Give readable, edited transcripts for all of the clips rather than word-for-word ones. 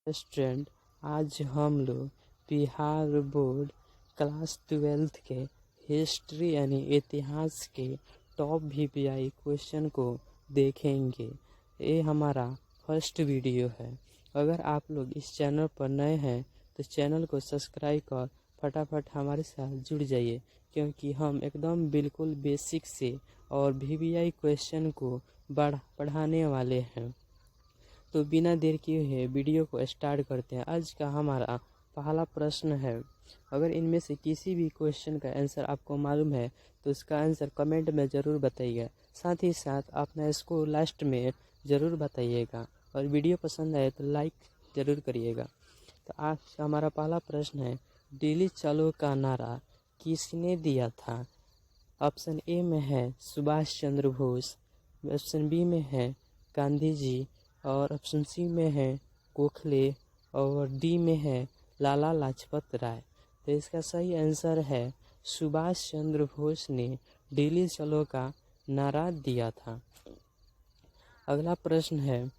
Student, आज हम लोग बिहार बोर्ड क्लास 12 के हिस्ट्री यानी इतिहास के टॉप वीपीआई क्वेश्चन को देखेंगे। ये हमारा फर्स्ट वीडियो है। अगर आप लोग इस चैनल पर नए हैं तो चैनल को सब्सक्राइब कर फटाफट हमारे साथ जुड़ जाइए, क्योंकि हम एकदम बिल्कुल बेसिक से और वीपीआई क्वेश्चन को पढ़ाने वाले हैं। तो बिना देर किए हुए वीडियो को स्टार्ट करते हैं। आज का हमारा पहला प्रश्न है, अगर इनमें से किसी भी क्वेश्चन का आंसर आपको मालूम है तो उसका आंसर कमेंट में ज़रूर बताइएगा। साथ ही साथ अपना इसको लास्ट में ज़रूर बताइएगा, और वीडियो पसंद आए तो लाइक ज़रूर करिएगा। तो आज हमारा पहला प्रश्न है, दिल्ली चलो का नारा किसने दिया था? ऑप्शन ए में है सुभाष चंद्र बोस, ऑप्शन बी में है गांधी जी, और ऑप्शन सी में है गोखले, और डी में है लाला लाजपत राय। तो इसका सही आंसर है सुभाष चंद्र बोस ने दिल्ली चलो का नारा दिया था। अगला प्रश्न है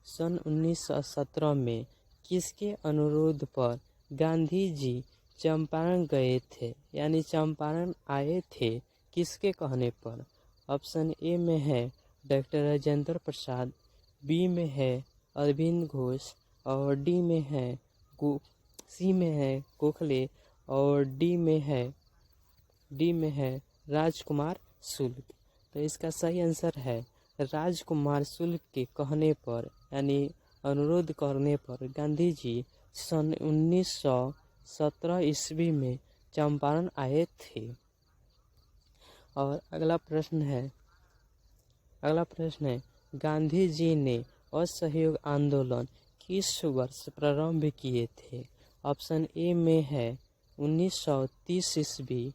सन 1917 में किसके अनुरोध पर गांधी जी चंपारण गए थे, यानी चंपारण आए थे, किसके कहने पर? ऑप्शन ए में है डॉक्टर राजेंद्र प्रसाद, बी में है अरविंद घोष, और सी में है गोखले, और डी में है राजकुमार शुक्ल। तो इसका सही आंसर है राजकुमार शुक्ल के कहने पर, यानी अनुरोध करने पर गांधी जी सन 1917 ईस्वी में चंपारण आए थे। और अगला प्रश्न है गांधी जी ने असहयोग आंदोलन किस वर्ष प्रारंभ किए थे? ऑप्शन ए में है 1930 ईस्वी,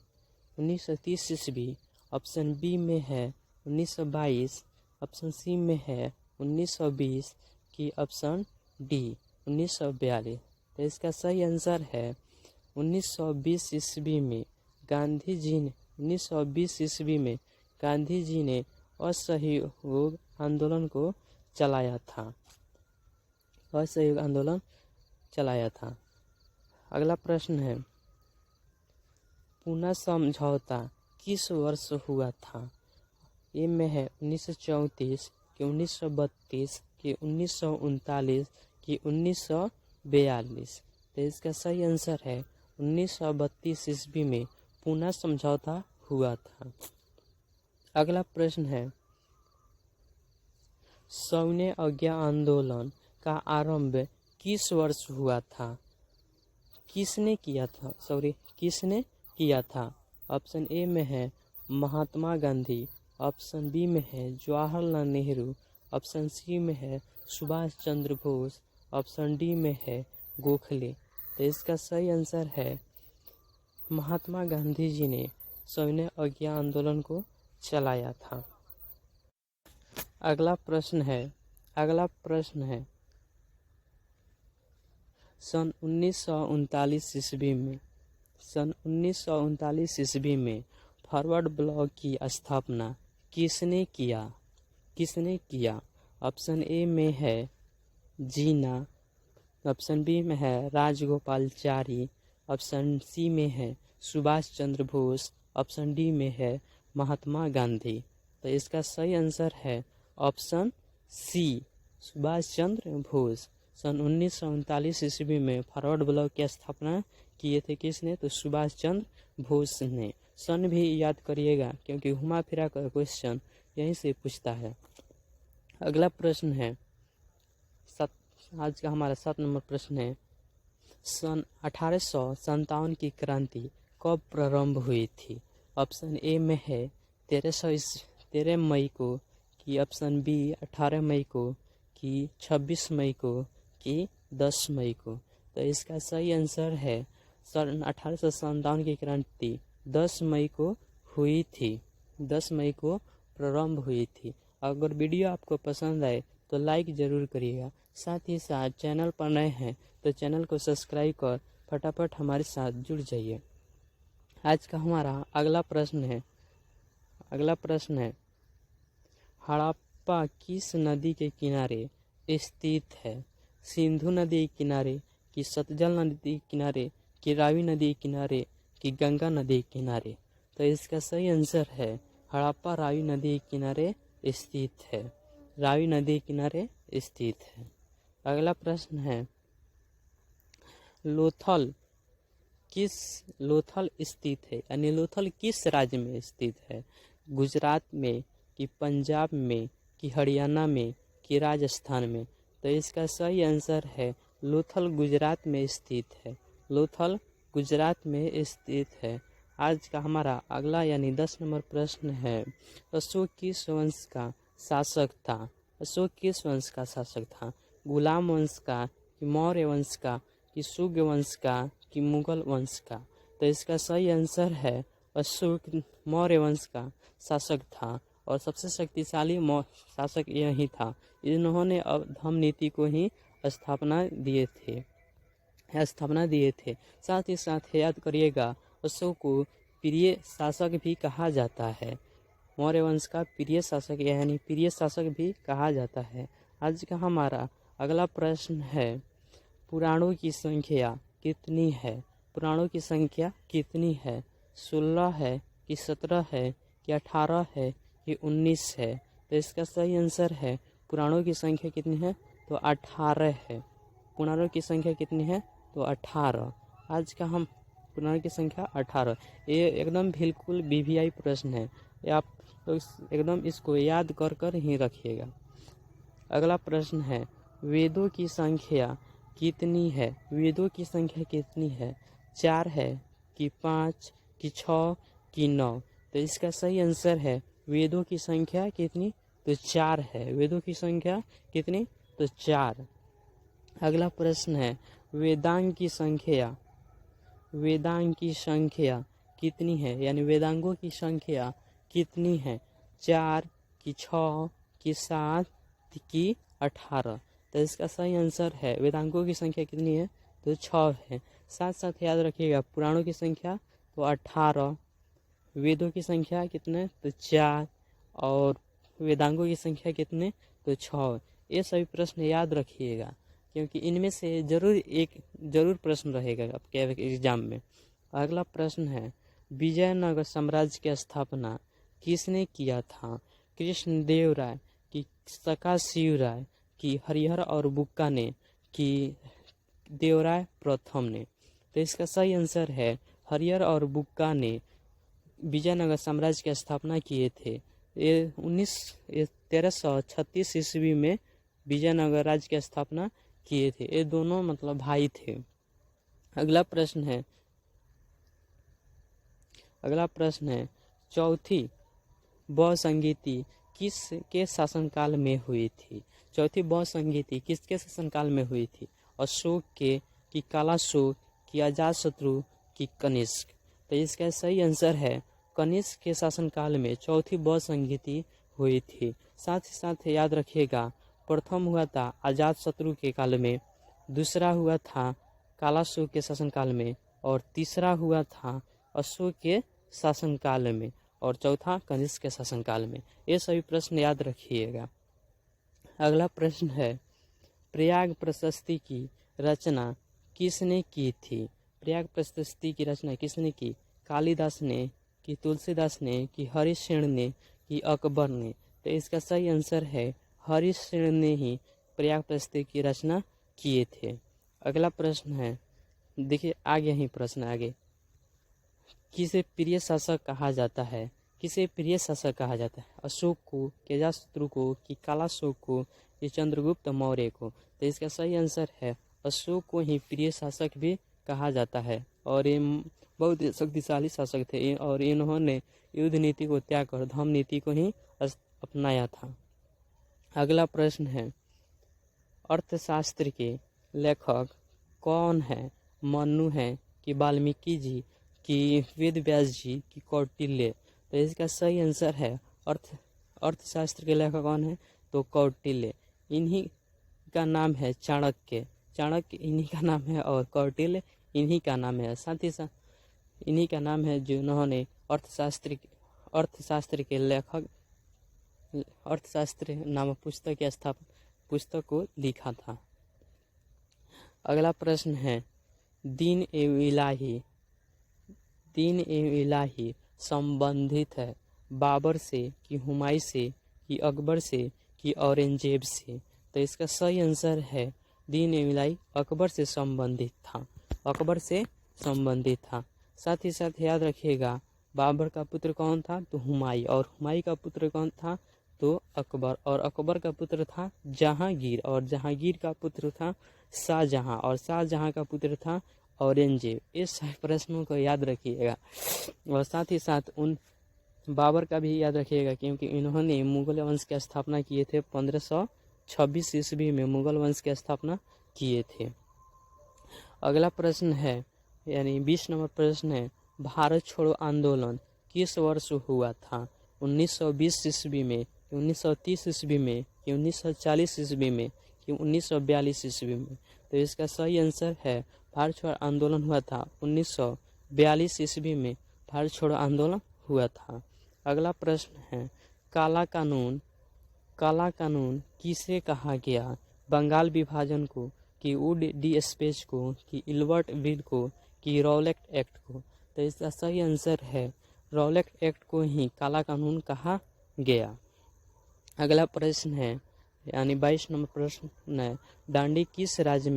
ऑप्शन बी में है 1922, ऑप्शन सी में है 1920 की ऑप्शन डी 1942। तो इसका सही आंसर है 1920 ईस्वी में गांधी जी ने असहयोग आंदोलन को चलाया था। अगला प्रश्न है, पूना समझौता किस वर्ष हुआ था? ए में है 1934 कि 1932 कि 1939 कि 1942। तो इसका सही आंसर है 1932 ईस्वी में पूना समझौता हुआ था। अगला प्रश्न है, सविनय अवज्ञा आंदोलन का आरंभ किस वर्ष हुआ था? किसने किया था? ऑप्शन ए में है महात्मा गांधी, ऑप्शन बी में है जवाहरलाल नेहरू, ऑप्शन सी में है सुभाष चंद्र बोस, ऑप्शन डी में है गोखले। तो इसका सही आंसर है महात्मा गांधी जी ने सविनय अवज्ञा आंदोलन को चलाया था। अगला प्रश्न है सन 1939 ईस्वी में फॉरवर्ड ब्लॉक की स्थापना किसने किया? ऑप्शन ए में है जीना, ऑप्शन बी में है राजगोपालचारी, ऑप्शन सी में है सुभाष चंद्र बोस, ऑप्शन डी में है महात्मा गांधी। तो इसका सही आंसर है ऑप्शन सी सुभाष चंद्र बोस। सन 1939 ईस्वी में फॉरवर्ड ब्लॉक की स्थापना किए थे किसने? तो सुभाष चंद्र बोस ने। सन भी याद करिएगा, क्योंकि घुमा फिरा कर क्वेश्चन यहीं से पूछता है। अगला प्रश्न है आज का हमारा 7 नंबर प्रश्न है, सन 1857 की क्रांति कब प्रारंभ हुई थी? ऑप्शन ए में है 13 मई को, कि ऑप्शन बी 18 मई को, कि 26 मई को, कि 10 मई को। तो इसका सही आंसर है सन 1857 की क्रांति 10 मई को हुई थी, 10 मई को प्रारंभ हुई थी। अगर वीडियो आपको पसंद आए तो लाइक ज़रूर करिएगा। साथ ही साथ चैनल पर नए हैं तो चैनल को सब्सक्राइब कर फटाफट हमारे साथ जुड़ जाइए। आज का हमारा अगला प्रश्न है हड़प्पा किस नदी के किनारे स्थित है? सिंधु नदी के किनारे, कि सतलज नदी के किनारे, कि रावी नदी के किनारे, कि गंगा नदी के किनारे? तो इसका सही आंसर है हड़प्पा रावी नदी के किनारे स्थित है। रावी नदी के किनारे स्थित है। अगला प्रश्न है, लोथल स्थित है, यानी लोथल किस राज्य में स्थित है? गुजरात में, कि पंजाब में, कि हरियाणा में, कि राजस्थान में? तो इसका सही आंसर है लोथल गुजरात में स्थित है। लोथल गुजरात में स्थित है। आज का हमारा अगला यानी 10 नंबर प्रश्न है, अशोक किस वंश का शासक था? अशोक किस वंश का शासक था? गुलाम वंश का, कि मौर्य वंश का, कि शुंग वंश का, कि मुगल वंश का? तो इसका सही आंसर है अशोक मौर्य वंश का शासक था और सबसे शक्तिशाली शासक यही था। इन्होंने अवधम नीति को ही स्थापना दिए थे। साथ ही साथ याद करिएगा, अशोक को प्रिय शासक भी कहा जाता है। मौर्य वंश का प्रिय शासक यानी प्रिय शासक भी कहा जाता है। आज का हमारा अगला प्रश्न है, पुराणों की संख्या कितनी है? पुराणों की संख्या कितनी है? 16 है, कि 17 है, कि 18 है, कि 19 है? तो इसका सही आंसर है पुराणों की संख्या कितनी है? तो 18 है। पुराणों की संख्या कितनी है? तो 18। आज का हम पुराणों की संख्या 18। ये एकदम बिल्कुल वीवीआई प्रश्न है, ये आप तो एकदम इसको याद कर ही रखिएगा। अगला प्रश्न है, वेदों की संख्या कितनी है? वेदों की संख्या कितनी है? 4 है, कि 5, कि 6, कि 9? तो इसका सही आंसर है वेदों की संख्या कितनी? तो 4 है। वेदों की संख्या कितनी? तो 4। अगला प्रश्न है, वेदांग की संख्या कितनी है? यानी वेदांगों की संख्या कितनी है? 4, कि 6, कि 7, कि 18? तो इसका सही आंसर है वेदांगों की संख्या कितनी है? तो 6 है। साथ साथ याद रखिएगा पुराणों की संख्या तो 18, वेदों की संख्या कितने? तो 4 और वेदांगों की संख्या कितने? तो 6। ये सभी प्रश्न याद रखिएगा क्योंकि इनमें से जरूर प्रश्न रहेगा आपके एग्जाम में। अगला प्रश्न है, विजयनगर साम्राज्य की स्थापना किसने किया था? कृष्णदेव राय, कि सदाशिव राय, कि हरिहर और बुक्का ने, कि देवराय प्रथम ने? तो इसका सही आंसर है हरिहर और बुक्का ने विजयनगर साम्राज्य की स्थापना किए थे। ये 1336 ईस्वी में विजयनगर राज्य की स्थापना किए थे। ये दोनों मतलब भाई थे। अगला प्रश्न है चौथी बहुसंगीति किसके शासनकाल में हुई थी? चौथी बहुसंगीति किसके शासनकाल में हुई थी? अशोक के, कि कालाशोक, कि अजातशत्रु, कि कनिष्क? तो इसका सही आंसर है कनिष्क के शासनकाल में चौथी बहुसंगीति हुई थी। साथ ही साथ याद रखिएगा, प्रथम हुआ था अजातशत्रु के काल में, दूसरा हुआ था कालाशोक के शासनकाल में और तीसरा हुआ था अशोक के शासनकाल में और चौथा कनिष्क के शासनकाल में। ये सभी प्रश्न याद रखिएगा। अगला प्रश्न है, प्रयाग प्रशस्ति की रचना किसने की थी? प्रयाग प्रशस्ति की रचना किसने की? कालिदास ने, कि तुलसीदास ने, कि हरिशेन ने, कि अकबर ने? तो इसका सही आंसर है हरिशेन ने ही प्रयाग प्रशस्ति की रचना किए थे। अगला प्रश्न है, देखिए आगे ही प्रश्न आगे, किसे प्रिय शासक कहा जाता है? किसे प्रिय शासक कहा जाता है? अशोक को, कि अजातशत्रु को, कि कालाशोक को, कि चंद्रगुप्त मौर्य को? तो इसका सही आंसर है अशोक को ही प्रिय शासक भी कहा जाता है और ये बहुत शक्तिशाली शासक थे और इन्होंने युद्ध नीति को त्याग कर धर्म नीति को ही अपनाया था। अगला प्रश्न है, अर्थशास्त्र के लेखक कौन है? मनु है, कि वाल्मीकि जी, कि वेद व्यास जी, कि कौटिल्य? तो इसका सही आंसर है अर्थशास्त्र के लेखक कौन है? तो कौटिल्य। इन्हीं का नाम है चाणक्य इन्हीं का नाम है और कौटिल्य इन्हीं का नाम है। साथ ही साथ इन्हीं का नाम है जिन्होंने अर्थशास्त्र के लेखक अर्थशास्त्र नामक पुस्तक को लिखा था। अगला प्रश्न है, दीन ए इलाही संबंधित है बाबर से कि हुमायूं से कि अकबर से कि औरंगजेब से? तो इसका सही आंसर है दीन ए इलाही अकबर से संबंधित था, अकबर से संबंधित था। साथ ही साथ याद रखिएगा बाबर का पुत्र कौन था? तो हुमायूं, और हुमायूं का पुत्र कौन था? तो अकबर, और अकबर का पुत्र था जहांगीर, और जहांगीर का पुत्र था शाहजहां, और शाहजहां का पुत्र था औरंगजेब। इस प्रश्नों को याद रखिएगा और साथ ही साथ उन बाबर का भी याद रखिएगा क्योंकि इन्होंने मुगल वंश की स्थापना किए थे। 1526 ईस्वी में मुगल वंश की स्थापना किए थे। अगला प्रश्न है यानी 20 नंबर प्रश्न है, भारत छोड़ो आंदोलन किस वर्ष हुआ था? 1920 ईस्वी में, 1930 ईस्वी में, 1940 ईस्वी में, कि 1942 ईस्वी में? तो इसका सही आंसर है भारत छोड़ो आंदोलन हुआ था 1942 ईस्वी में भारत छोड़ो आंदोलन हुआ था। अगला प्रश्न है, काला कानून किसे कहा गया? बंगाल विभाजन को, कि वुड डिस्पैच को, कि इल्बर्ट बिल को, कि रॉलेट एक्ट को? तो इसका सही आंसर है रॉलेट एक्ट को ही काला कानून कहा गया। अगला प्रश्न है यानी 22 नंबर प्रश्न है, दांडी किस राज्य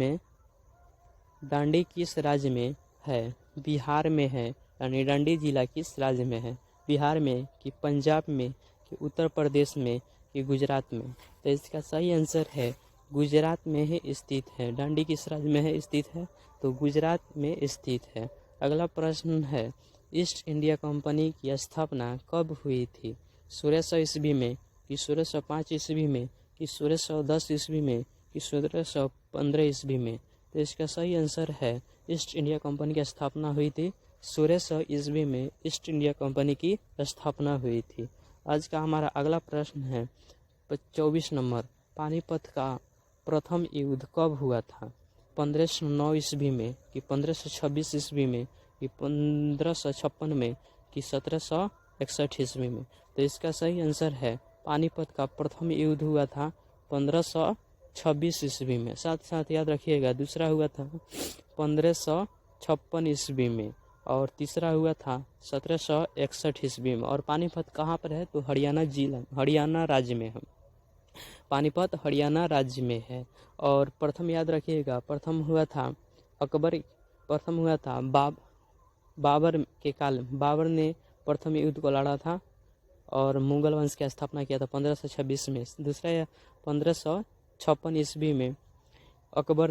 में है? बिहार में है, यानी दांडी जिला किस राज्य में है? बिहार में, कि पंजाब में, कि उत्तर प्रदेश में, कि गुजरात में? तो इसका सही आंसर है गुजरात में ही स्थित है। दांडी किस राज्य में है स्थित है? तो गुजरात में स्थित है। अगला प्रश्न है, ईस्ट इंडिया कंपनी की स्थापना कब हुई थी? 1600 ईस्वी में, कि 1605 ईस्वी में, कि 1610 ईस्वी में, कि 1615 ईस्वी में? तो इसका सही आंसर है ईस्ट इंडिया कंपनी की स्थापना हुई थी 1600 ईस्वी में। ईस्ट इंडिया कंपनी की स्थापना हुई थी। आज का हमारा अगला प्रश्न है 24 नंबर, पानीपत का प्रथम युद्ध कब हुआ था? 1509 ईस्वी में, कि 1526 ईस्वी में, कि 1556 में, कि 1761 ईस्वी में? तो इसका सही आंसर है पानीपत का प्रथम युद्ध हुआ था 1526 ईस्वी में। साथ साथ याद रखिएगा दूसरा हुआ था 1556 ईस्वी में, और तीसरा हुआ था 1761 ईस्वी में। और पानीपत कहाँ पर है? तो हरियाणा राज्य में है। पानीपत हरियाणा राज्य में है। और प्रथम याद रखिएगा प्रथम हुआ था बाबर के काल। बाबर ने प्रथम युद्ध को लड़ा था और मुगल वंश की स्थापना किया था 1526 में। दूसरा 1556 ईस्वी में अकबर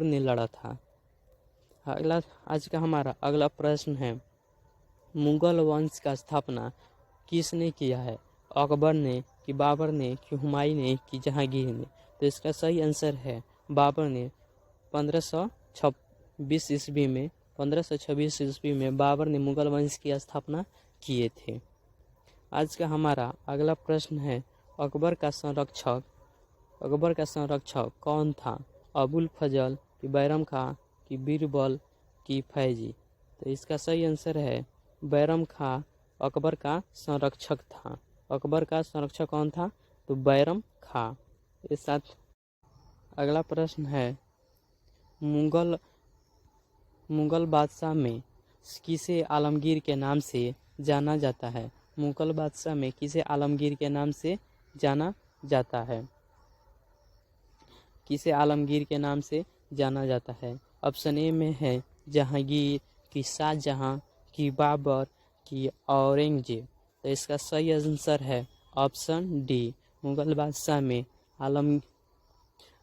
ने लड़ा था। अगला आज का हमारा अगला प्रश्न है, मुगल वंश का स्थापना किसने किया है? अकबर ने, कि बाबर ने, कि हुमायूं ने, कि जहांगीर ने? तो इसका सही आंसर है बाबर ने। 1526 ईस्वी में बाबर ने मुगल वंश की स्थापना किए थे। आज का हमारा अगला प्रश्न है, अकबर का संरक्षक कौन था? अबुल फजल, कि बैरम खां, कि बीरबल, कि फैजी? तो इसका सही आंसर है बैरम खां अकबर का संरक्षक था। अकबर का संरक्षक कौन था? तो बैरम खां। इस साथ अगला प्रश्न है, मुगल बादशाह में किसे आलमगीर के नाम से जाना जाता है? मुगल बादशाह में किसे आलमगीर के नाम से जाना जाता है? किसे आलमगीर के नाम से जाना जाता है? ऑप्शन ए में है जहांगीर, कि शाहजहां, कि बाबर, कि औरंगजेब? तो इसका सही आंसर है ऑप्शन डी। मुगल बादशाह में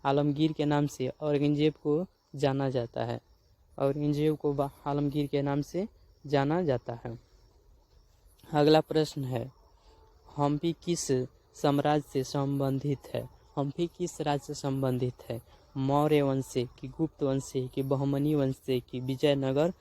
आलमगीर के नाम से औरंगजेब को जाना जाता है। औरंगजेब को आलमगीर के नाम से जाना जाता है। अगला प्रश्न है, हम्पी किस साम्राज्य से संबंधित है? हम्पी किस राज्य से संबंधित है? मौर्य वंश से, कि गुप्त वंश से, कि बहमनी वंश से, कि विजयनगर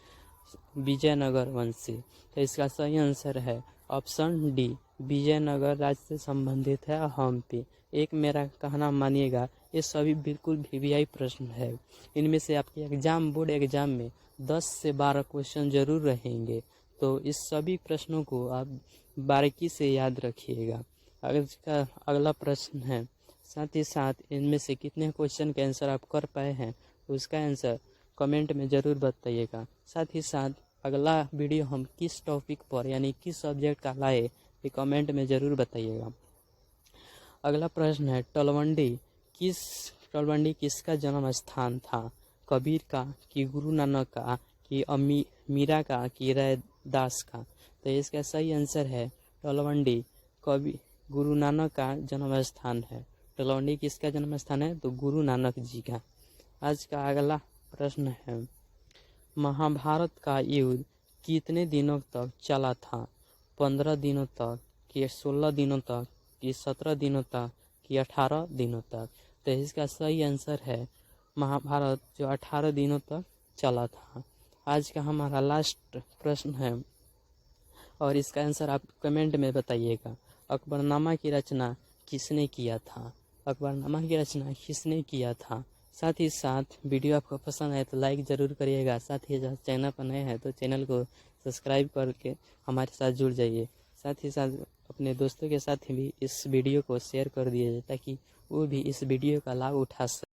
वंश से? तो इसका सही आंसर है ऑप्शन डी, विजयनगर राज्य से संबंधित है हम्पी। एक मेरा कहना मानिएगा, ये सभी बिल्कुल वीवीआई प्रश्न है। इनमें से आपके बोर्ड एग्जाम में 10 से 12 क्वेश्चन जरूर रहेंगे, तो इस सभी प्रश्नों को आप बारीकी से याद रखिएगा। आज का अगला प्रश्न है, साथ ही साथ इनमें से कितने क्वेश्चन के आंसर आप कर पाए हैं उसका आंसर कमेंट में ज़रूर बताइएगा। साथ ही साथ अगला वीडियो हम किस टॉपिक पर यानी किस सब्जेक्ट का लाए ये कमेंट में ज़रूर बताइएगा। अगला प्रश्न है, तलवंडी किसका जन्म स्थान था? कबीर का, कि गुरु नानक का, कि मीरा का, कि रैदास का? तो इसका सही आंसर है तलवंडी गुरु नानक का जन्म स्थान है। तलवंडी किसका जन्म स्थान है? तो गुरु नानक जी का। आज का अगला प्रश्न है, महाभारत का युद्ध कितने दिनों तक चला था? 15 दिनों तक, कि 16 दिनों तक, कि 17 दिनों तक, कि 18 दिनों तक? तो इसका सही आंसर है महाभारत जो 18 दिनों तक चला था। आज का हमारा लास्ट प्रश्न है और इसका आंसर आप कमेंट में बताइएगा। अकबरनामा की रचना किसने किया था? अकबरनामा की रचना किसने किया था? साथ ही साथ वीडियो आपको पसंद आए तो लाइक ज़रूर करिएगा। साथ ही साथ चैनल पर नए हैं तो चैनल को सब्सक्राइब करके हमारे साथ जुड़ जाइए। साथ ही साथ अपने दोस्तों के साथ भी इस वीडियो को शेयर कर दिए ताकि वो भी इस वीडियो का लाभ उठा सकें।